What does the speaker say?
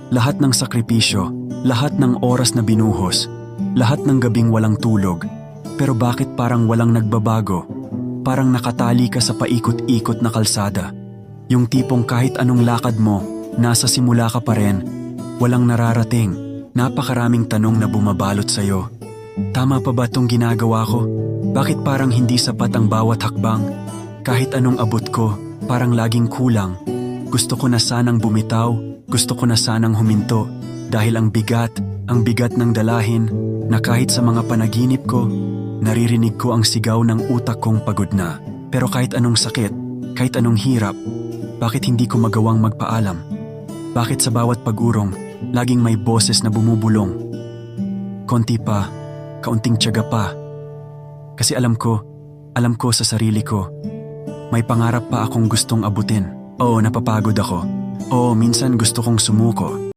Lahat ng sakripisyo, lahat ng oras na binuhos, lahat ng gabing walang tulog. Pero bakit parang walang nagbabago? Parang nakatali ka sa paikot-ikot na kalsada. Yung tipong kahit anong lakad mo, nasa simula ka pa rin. Walang nararating, napakaraming tanong na bumabalot sa'yo. Tama pa ba itong ginagawa ko? Bakit parang hindi sapat ang bawat hakbang? Kahit anong abot ko, parang laging kulang. Gusto ko na sanang bumitaw, gusto ko na sanang huminto. Dahil ang bigat ng dalahin na kahit sa mga panaginip ko, naririnig ko ang sigaw ng utak kong pagod na. Pero kahit anong sakit, kahit anong hirap, bakit hindi ko magawang magpaalam? Bakit sa bawat pag-urong, laging may boses na bumubulong? Konti pa, kaunting tiyaga pa. Kasi alam ko sa sarili ko, may pangarap pa akong gustong abutin. Oo, napapagod ako. Oo, minsan gusto kong sumuko.